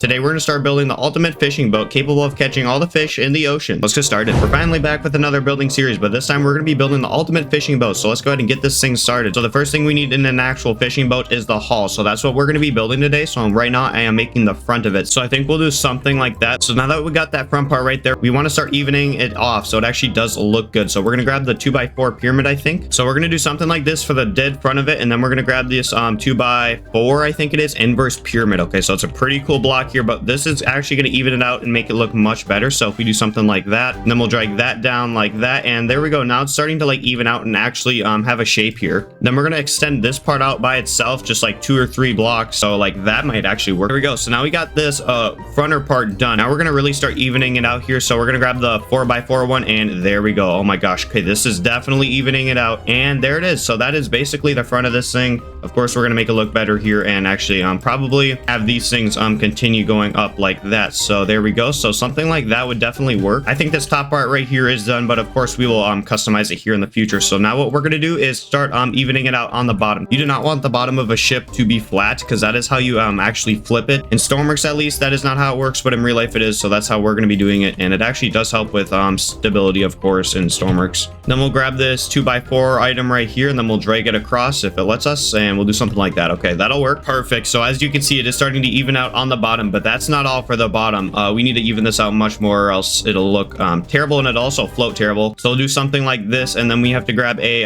Today we're going to start building the ultimate fishing boat capable of catching all the fish in the ocean. Let's get started. We're finally back with another building series, but this time we're going to be building the ultimate fishing boat. So let's go ahead and get this thing started. So the first thing we need in an actual fishing boat is the hull. So that's what we're going to be building today. So right now I am making the front of it. So I think we'll do something like that. So now that we got that front part right there, we want to start evening it off so it actually does look good. So we're going to grab the 2x4 pyramid, I think. So we're going to do something like this for the dead front of it, and then we're going to grab this 2x4, I think it is, inverse pyramid. Okay, so it's a pretty cool block here, but this is actually going to even it out and make it look much better. So if we do something like that, and then we'll drag that down like that, and there we go. Now it's starting to like even out and actually have a shape here. Then we're going to extend this part out by itself, just like 2 or 3 blocks. So like that might actually work. There we go. So now we got this fronter part done. Now we're going to really start evening it out here. So we're going to grab the 4x4 one, and there we go. Oh my gosh. Okay, this is definitely evening it out, and there it is. So that is basically the front of this thing. Of course, we're going to make it look better here and actually probably have these things continue going up like that. So there we go. So something like that would definitely work. I think this top part right here is done, but of course we will customize it here in the future. So now what we're going to do is start evening it out on the bottom. You do not want the bottom of a ship to be flat, because that is how you actually flip it. In Stormworks, at least, that is not how it works, but in real life it is. So that's how we're going to be doing it, and it actually does help with stability, of course, in Stormworks. Then we'll grab this 2x4 item right here, and then we'll drag it across if it lets us, and we'll do something like that. Okay, that'll work. Perfect. So as you can see, it is starting to even out on the bottom, but that's not all for the bottom. We need to even this out much more, or else it'll look terrible, and it'll also float terrible. So we'll do something like this, and then we have to grab a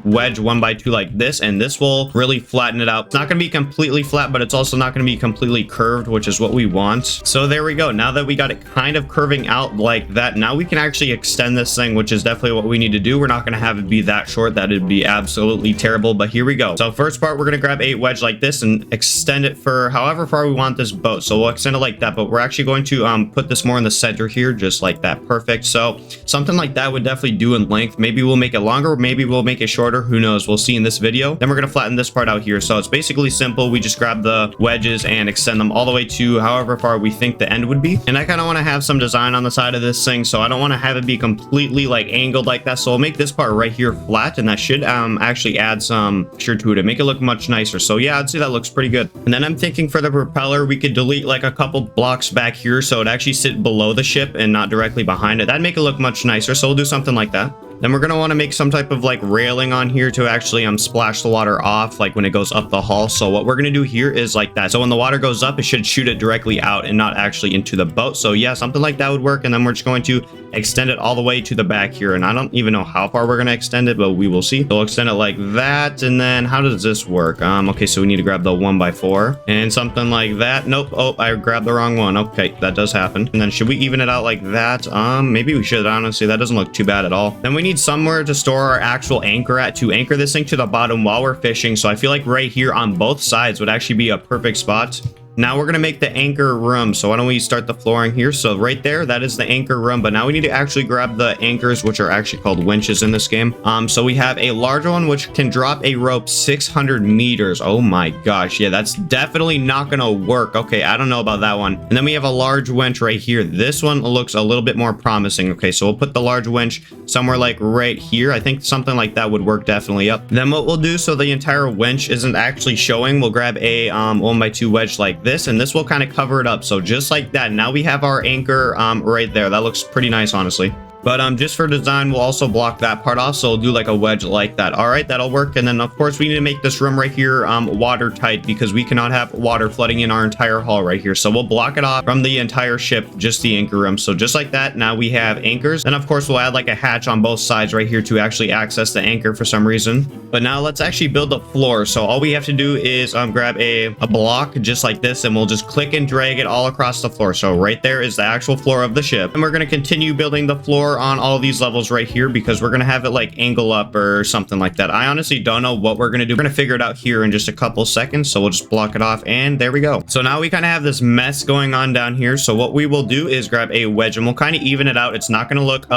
wedge 1x2 like this, and this will really flatten it out. It's not going to be completely flat, but it's also not going to be completely curved, which is what we want. So there we go. Now that we got it kind of curving out like that, now we can actually extend this thing, which is definitely what we need to do. We're not going to have it be that short. That'd be absolutely terrible, but here we go. So first part, we're going to grab a wedge like this and extend it for however far we want this boat. So we'll extend it like that, but we're actually going to put this more in the center here, just like that. Perfect. So something like that would definitely do in length. Maybe we'll make it longer, maybe we'll make it shorter, who knows, we'll see in this video. Then we're going to flatten this part out here. So it's basically simple. We just grab the wedges and extend them all the way to however far we think the end would be. And I kind of want to have some design on the side of this thing, so I don't want to have it be completely like angled like that. So we'll make this part right here flat, and that should actually add some texture to it and make it look much nicer. So yeah, I'd say that looks pretty good. And then I'm thinking for the propeller, we could delete like a couple blocks back here so it actually sit below the ship and not directly behind it. That'd make it look much nicer. So we'll do something like that. Then we're going to want to make some type of like railing on here to actually splash the water off like when it goes up the hull. So what we're going to do here is like that. So when the water goes up, it should shoot it directly out and not actually into the boat. So yeah, something like that would work. And then we're just going to extend it all the way to the back here. And I don't even know how far we're going to extend it, but we will see. So we'll extend it like that. And then how does this work? Okay, so we need to grab the 1x4 and something like that. Nope. Oh, I grabbed the wrong one. Okay, that does happen. And then should we even it out like that? Maybe we should. Honestly, that doesn't look too bad at all. Then we need somewhere to store our actual anchor at, to anchor this thing to the bottom while we're fishing. So I feel like right here on both sides would actually be a perfect spot. Now we're going to make the anchor room. So why don't we start the flooring here? So right there, that is the anchor room. But now we need to actually grab the anchors, which are actually called winches in this game. So we have a large one, which can drop a rope 600 meters. Oh my gosh. Yeah, that's definitely not going to work. Okay, I don't know about that one. And then we have a large winch right here. This one looks a little bit more promising. Okay, so we'll put the large winch somewhere like right here. I think something like that would work definitely up. Then what we'll do, so the entire winch isn't actually showing, we'll grab a 1x2 wedge like this, and this will kind of cover it up. So just like that, now we have our anchor right there. That looks pretty nice, honestly. But just for design, we'll also block that part off. So we'll do like a wedge like that. All right, that'll work. And then of course we need to make this room right here watertight, because we cannot have water flooding in our entire hull right here. So we'll block it off from the entire ship, just the anchor room. So just like that, now we have anchors. And of course we'll add like a hatch on both sides right here to actually access the anchor for some reason. But now let's actually build the floor. So all we have to do is grab a block just like this, and we'll just click and drag it all across the floor. So right there is the actual floor of the ship. And we're going to continue building the floor on all these levels right here, because we're going to have it like angle up or something like that. I honestly don't know what we're going to do. We're going to figure it out here in just a couple seconds. So we'll just block it off, and there we go. So now we kind of have this mess going on down here. So what we will do is grab a wedge, and we'll kind of even it out. It's not going to look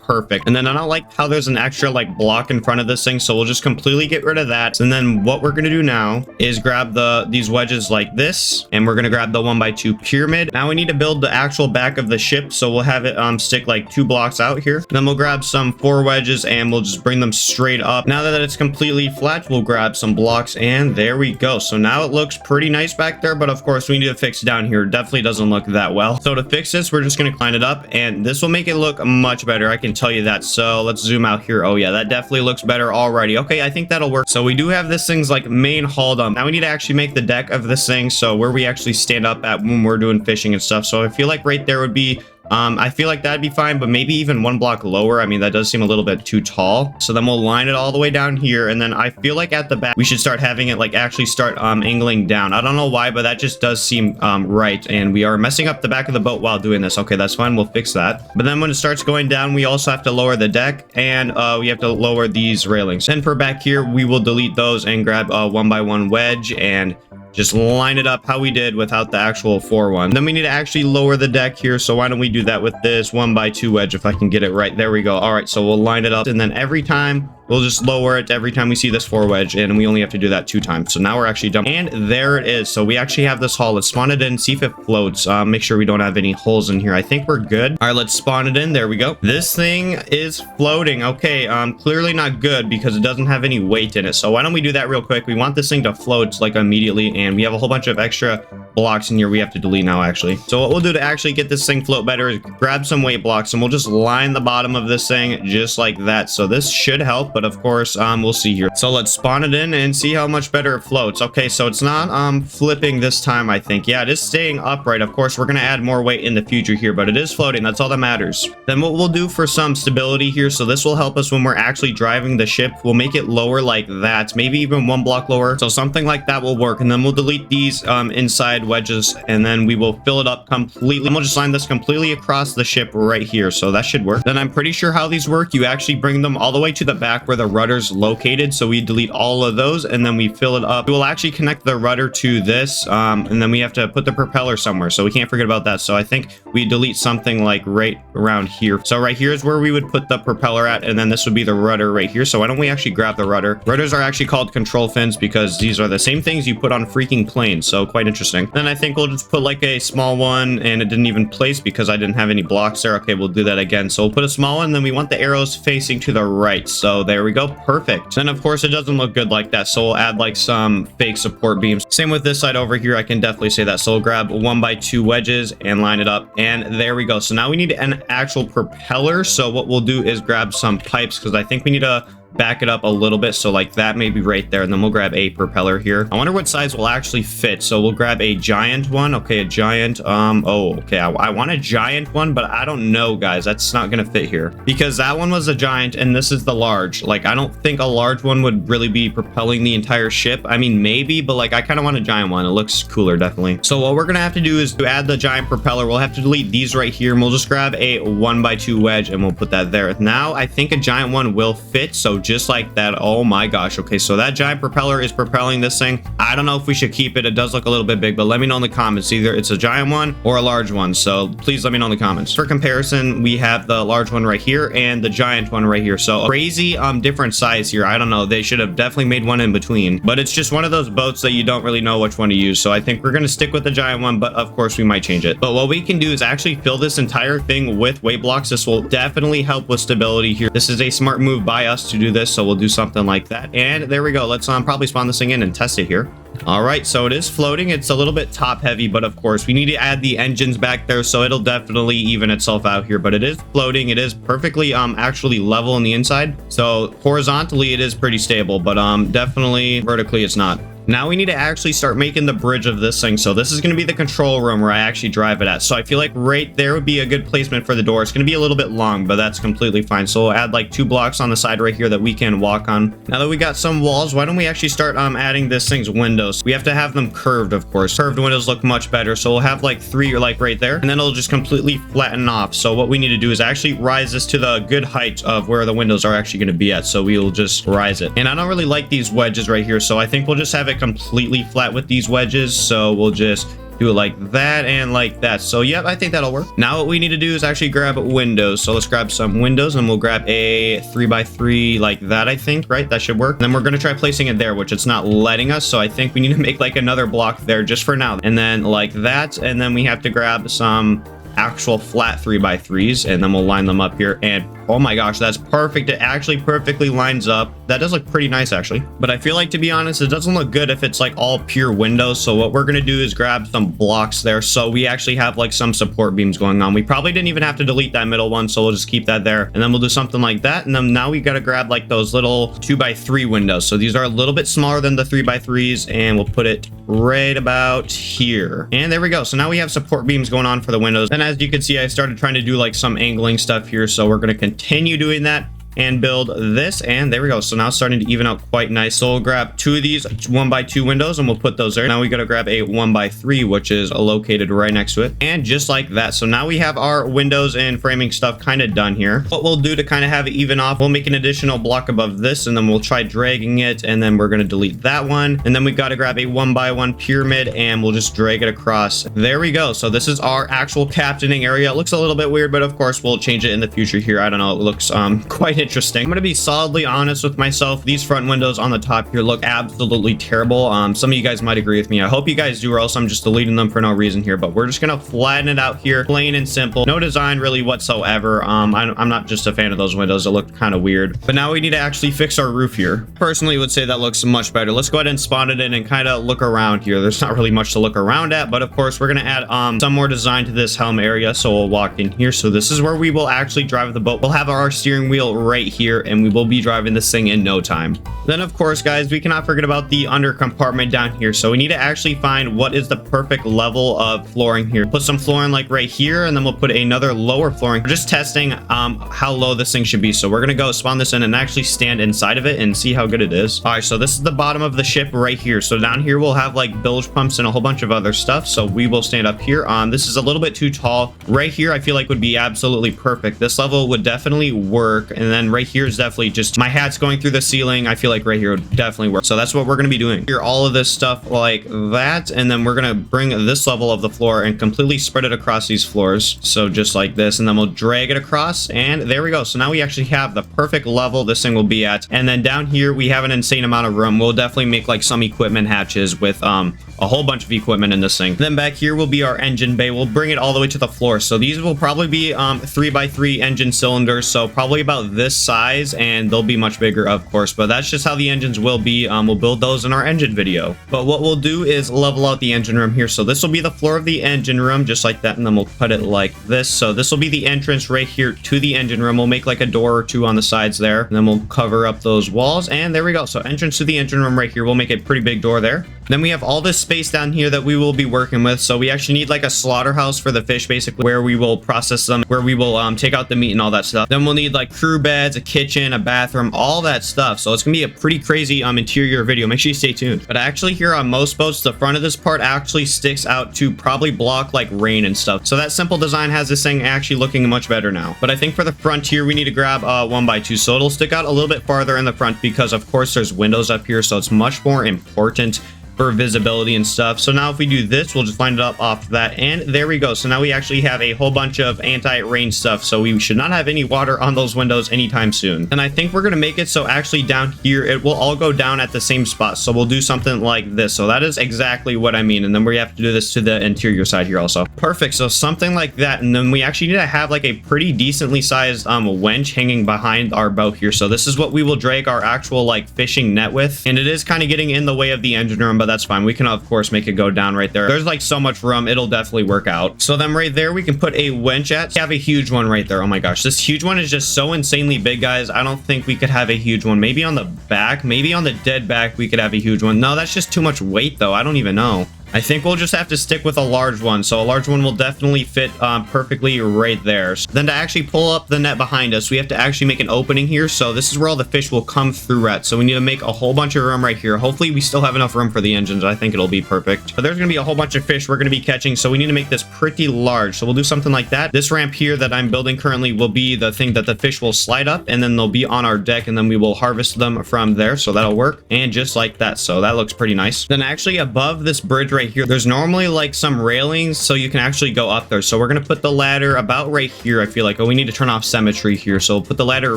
perfect. And then I don't like how there's an extra like block in front of this thing, so we'll just completely get rid of that. And then what we're going to do now is grab these wedges like this, and we're going to grab the 1x2 pyramid. Now we need to build the actual back of the ship, so we'll have it stick like 2 blocks out here. Then we'll grab some 4 wedges and we'll just bring them straight up. Now that it's completely flat, we'll grab some blocks and there we go. So now it looks pretty nice back there, but of course we need to fix down here. It definitely doesn't look that well. So to fix this, we're just going to climb it up and this will make it look much better. I can tell you that. So let's zoom out here. Oh yeah, that definitely looks better already. Okay, I think that'll work. So we do have this thing's like main hull done. Now we need to actually make the deck of this thing. So where we actually stand up at when we're doing fishing and stuff. So I feel like right there would be I feel like that'd be fine, but maybe even 1 block lower. I mean, that does seem a little bit too tall. So then we'll line it all the way down here. And then I feel like at the back, we should start having it like actually start angling down. I don't know why, but that just does seem right. And we are messing up the back of the boat while doing this. Okay, that's fine. We'll fix that. But then when it starts going down, we also have to lower the deck and we have to lower these railings. And for back here, we will delete those and grab a 1x1 wedge and just line it up how we did without the actual 4-1. Then we need to actually lower the deck here. So why don't we do that with this 1x2 wedge if I can get it right. There we go. All right, so we'll line it up and then every time we'll just lower it every time we see this 4 wedge and we only have to do that 2 times. So now we're actually done. And there it is. So we actually have this hull. Let's spawn it in, see if it floats. Make sure we don't have any holes in here. I think we're good. All right, let's spawn it in. There we go. This thing is floating. Okay, clearly not good because it doesn't have any weight in it. So why don't we do that real quick? We want this thing to float like immediately and we have a whole bunch of extra blocks in here we have to delete now actually. So what we'll do to actually get this thing float better is grab some weight blocks and we'll just line the bottom of this thing just like that. So this should help, but of course we'll see here. So let's spawn it in and see how much better it floats. Okay, so it's not flipping this time. I think, yeah, it is staying upright. Of course we're going to add more weight in the future here, but it is floating. That's all that matters. Then what we'll do for some stability here, so this will help us when we're actually driving the ship. We'll make it lower like that, maybe even 1 block lower, so something like that will work. And then we'll delete these inside wedges and then we will fill it up completely. And we'll just line this completely across the ship right here, so that should work. Then I'm pretty sure how these work, you actually bring them all the way to the back where the rudder's located. So we delete all of those and then we fill it up. We will actually connect the rudder to this and then we have to put the propeller somewhere, so we can't forget about that. So I think we delete something like right around here. So right here is where we would put the propeller at, and then this would be the rudder right here. So why don't we actually grab the rudder? Rudders are actually called control fins because these are the same things you put on freaking planes, so quite interesting. Then I think we'll just put like a small one, and it didn't even place because I didn't have any blocks there. Okay, we'll do that again. So we'll put a small one, then we want the arrows facing to the right. So there we go, perfect. Then of course it doesn't look good like that, so we'll add like some fake support beams. Same with this side over here, I can definitely say that. So we'll grab 1x2 wedges and line it up, and there we go. So now we need an actual propeller. So what we'll do is grab some pipes because I think we need to back it up a little bit, so like that maybe right there, and then we'll grab a propeller here. I wonder what size will actually fit, so we'll grab a giant one. Okay, a giant oh okay, I want a giant one, but I don't know guys, that's not gonna fit here because that one was a giant and this is the large. Like I don't think a large one would really be propelling the entire ship. I mean maybe, but like I kind of want a giant one. It looks cooler definitely. So what we're gonna have to do is to add the giant propeller, we'll have to delete these right here and we'll just grab a 1x2 wedge and we'll put that there. Now I think a giant one will fit, so just like that. Oh my gosh. Okay, so that giant propeller is propelling this thing. I don't know if we should keep it. It does look a little bit big, but let me know in the comments. Either it's a giant one or a large one, so please let me know in the comments. For comparison, we have the large one right here and the giant one right here, so crazy different size here. I don't know, they should have definitely made one in between, but it's just one of those boats that you don't really know which one to use. So I think we're going to stick with the giant one, but of course we might change it. But what we can do is actually fill this entire thing with weight blocks. This will definitely help with stability here. This is a smart move by us to do this, so we'll do something like that. And there we go. Let's probably spawn this thing in and test it here. All right, so it is floating. It's a little bit top heavy, but of course we need to add the engines back there, so it'll definitely even itself out here. But it is floating. It is perfectly actually level on the inside, so horizontally it is pretty stable, but definitely vertically it's not. Now we need to actually start making the bridge of this thing. So this is going to be the control room where I actually drive it at. So I feel like right there would be a good placement for the door. It's going to be a little bit long, but that's completely fine. So we'll add like 2 blocks on the side right here that we can walk on. Now that we got some walls, why don't we actually start adding this thing's windows? We have to have them curved, of course. Curved windows look much better. So we'll have like 3 like right there, and then it'll just completely flatten off. So what we need to do is actually rise this to the good height of where the windows are actually going to be at. So we'll just rise it. And I don't really like these wedges right here, so I think we'll just have it completely flat with these wedges. So we'll just do it like that and like that. So yep, I think that'll work. Now what we need to do is actually grab windows. So let's grab some windows and we'll grab a 3x3 like that. I think, right? That should work. And then we're going to try placing it there, which it's not letting us. So I think we need to make like another block there just for now. And then like that. And then we have to grab some actual flat 3x3s, and then we'll line them up here. And oh my gosh, that's perfect. It actually perfectly lines up. That does look pretty nice actually, but I feel like, to be honest, it doesn't look good if it's like all pure windows. So what we're gonna do is grab some blocks there, so we actually have like some support beams going on. We probably didn't even have to delete that middle one, so we'll just keep that there, and then we'll do something like that. And then now we got to grab like those little 2x3 windows. So these are a little bit smaller than the 3x3s, and we'll put it right about here. And there we go. So now we have support beams going on for the windows. And as you can see, I started trying to do like some angling stuff here, so we're going to continue doing that and build this. And there we go. So now it's starting to even out quite nice. So we'll grab 2 of these 1x2 windows and we'll put those there. Now we got to grab a 1x3, which is located right next to it, and just like that. So now we have our windows and framing stuff kind of done here. What we'll do to kind of have it even off, we'll make an additional block above this, and then we'll try dragging it, and then we're going to delete that one, and then we got to grab a 1x1 pyramid and we'll just drag it across. There we go. So this is our actual captaining area. It looks a little bit weird, but of course we'll change it in the future here. I don't know, it looks quite interesting. I'm gonna be solidly honest with myself. These front windows on the top here look absolutely terrible. Some of you guys might agree with me. I hope you guys do, or else I'm just deleting them for no reason here. But we're just gonna flatten it out here, plain and simple. No design really whatsoever. I'm not just a fan of those windows. It looked kind of weird. But now we need to actually fix our roof here. Personally, would say that looks much better. Let's go ahead and spawn it in and kind of look around here. There's not really much to look around at, but of course we're gonna add some more design to this helm area. So we'll walk in here. So this is where we will actually drive the boat. We'll have our steering wheel right here, and we will be driving this thing in no time. Then of course, guys, we cannot forget about the under compartment down here. So we need to actually find what is the perfect level of flooring here. Put some flooring like right here, and then we'll put another lower flooring. We're just testing how low this thing should be. So we're gonna go spawn this in and actually stand inside of it and see how good it is. All right, so this is the bottom of the ship right here. So down here we'll have like bilge pumps and a whole bunch of other stuff. So we will stand up here. This is a little bit too tall. Right here I feel like would be absolutely perfect. This level would definitely work, and then right here is definitely just my hat's going through the ceiling. I feel like right here would definitely work. So that's what we're going to be doing here. All of this stuff like that, and then we're going to bring this level of the floor and completely spread it across these floors. So just like this, and then we'll drag it across, and there we go. So now we actually have the perfect level this thing will be at. And then down here we have an insane amount of room. We'll definitely make like some equipment hatches with a whole bunch of equipment in this thing. Then back here will be our engine bay. We'll bring it all the way to the floor. So these will probably be 3x3 engine cylinders, so probably about this size, and they'll be much bigger of course, but that's just how the engines will be. We'll build those in our engine video. But what we'll do is level out the engine room here. So this will be the floor of the engine room, just like that, and then we'll put it like this. So this will be the entrance right here to the engine room. We'll make like a door or two on the sides there, and then we'll cover up those walls, and there we go. So entrance to the engine room right here. We'll make a pretty big door there. Then we have all this space down here that we will be working with. So we actually need like a slaughterhouse for the fish, basically, where we will process them, where we will take out the meat and all that stuff. Then we'll need like crew beds, a kitchen, a bathroom, all that stuff. So it's gonna be a pretty crazy interior video. Make sure you stay tuned. But actually here on most boats, the front of this part actually sticks out to probably block like rain and stuff. So that simple design has this thing actually looking much better now. But I think for the front here, we need to grab 1x2. So it'll stick out a little bit farther in the front because of course there's windows up here. So it's much more important for visibility and stuff. So now if we do this, we'll just line it up off that, and there we go. So now we actually have a whole bunch of anti-rain stuff, so we should not have any water on those windows anytime soon. And I think we're gonna make it so actually down here it will all go down at the same spot. So we'll do something like this. So that is exactly what I mean, and then we have to do this to the interior side here also. Perfect. So something like that, and then we actually need to have like a pretty decently sized winch hanging behind our boat here. So this is what we will drag our actual like fishing net with, and it is kind of getting in the way of the engine room, but that's fine. We can of course make it go down right there. There's like so much room, it'll definitely work out. So then right there we can put a winch at. We have a huge one right there. Oh my gosh, this huge one is just so insanely big, guys. I don't think we could have a huge one. Maybe on the back, maybe on the dead back we could have a huge one. No, that's just too much weight though. I don't even know. I think we'll just have to stick with a large one. So a large one will definitely fit perfectly right there. So then to actually pull up the net behind us, we have to actually make an opening here. So this is where all the fish will come through at. So we need to make a whole bunch of room right here. Hopefully we still have enough room for the engines. I think it'll be perfect. But there's going to be a whole bunch of fish we're going to be catching. So we need to make this pretty large. So we'll do something like that. This ramp here that I'm building currently will be the thing that the fish will slide up, and then they'll be on our deck, and then we will harvest them from there. So that'll work. And just like that. So that looks pretty nice. Then actually above this bridge right here, there's normally like some railings so you can actually go up there. So we're going to put the ladder about right here. I feel like, oh, we need to turn off symmetry here. So we'll put the ladder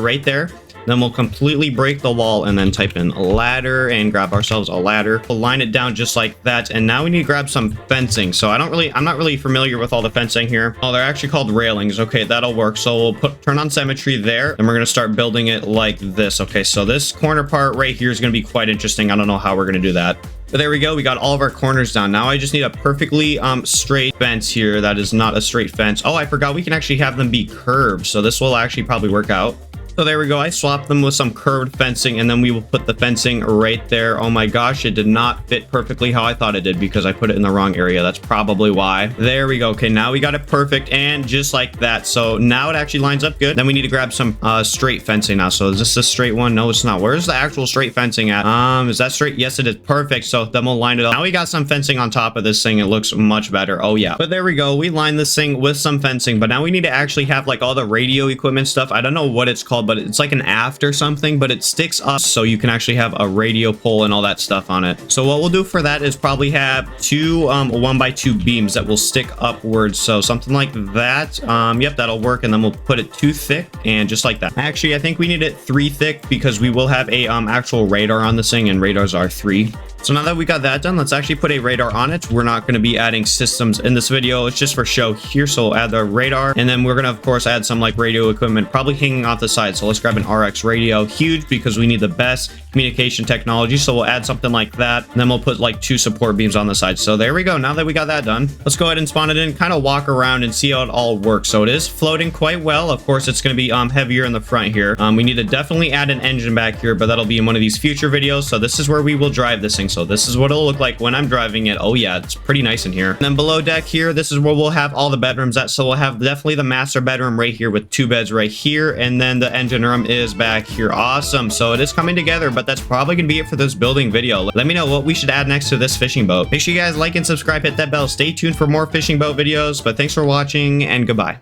right there. Then we'll completely break the wall and then type in ladder and grab ourselves a ladder. We'll line it down just like that. And now we need to grab some fencing. So I'm not really familiar with all the fencing here. Oh, they're actually called railings. Okay, that'll work. So we'll turn on symmetry there, and we're going to start building it like this. Okay, so this corner part right here is going to be quite interesting. I don't know how we're going to do that. But there we go. We got all of our corners down. Now I just need a perfectly straight fence here. That is not a straight fence. Oh, I forgot we can actually have them be curved. So this will actually probably work out. So there we go. I swapped them with some curved fencing, and then we will put the fencing right there. Oh my gosh, it did not fit perfectly how I thought it did because I put it in the wrong area. That's probably why. There we go. Okay, now we got it perfect and just like that. So now it actually lines up good. Then we need to grab some straight fencing now. So is this a straight one? No, it's not. Where's the actual straight fencing at? Is that straight? Yes, it is. Perfect. So then we'll line it up. Now we got some fencing on top of this thing. It looks much better. Oh yeah. But there we go. We lined this thing with some fencing, but now we need to actually have like all the radio equipment stuff. I don't know what it's called, but it's like an aft or something, but it sticks up so you can actually have a radio pole and all that stuff on it. So what we'll do for that is probably have two 1x2 beams that will stick upwards. So something like that. Yep, that'll work. And then we'll put it 2 thick and just like that. Actually, I think we need it 3 thick because we will have a actual radar on this thing, and radars are 3. So now that we got that done, let's actually put a radar on it. We're not going to be adding systems in this video. It's just for show here. So we'll add the radar, and then we're going to, of course, add some like radio equipment, probably hanging off the side. So let's grab an RX radio, huge, because we need the best communication technology. So we'll add something like that. And then we'll put like 2 support beams on the side. So there we go. Now that we got that done, let's go ahead and spawn it in, kind of walk around and see how it all works. So it is floating quite well. Of course, it's going to be heavier in the front here. We need to definitely add an engine back here, but that'll be in one of these future videos. So this is where we will drive this thing. So this is what it'll look like when I'm driving it. Oh yeah, it's pretty nice in here. And then below deck here, this is where we'll have all the bedrooms at. So we'll have definitely the master bedroom right here with 2 beds right here, and then the engine room is back here. Awesome. So it is coming together, but that's probably gonna be it for this building video. Let me know what we should add next to this fishing boat. Make sure you guys like and subscribe, hit that bell, stay tuned for more fishing boat videos. But thanks for watching, and goodbye.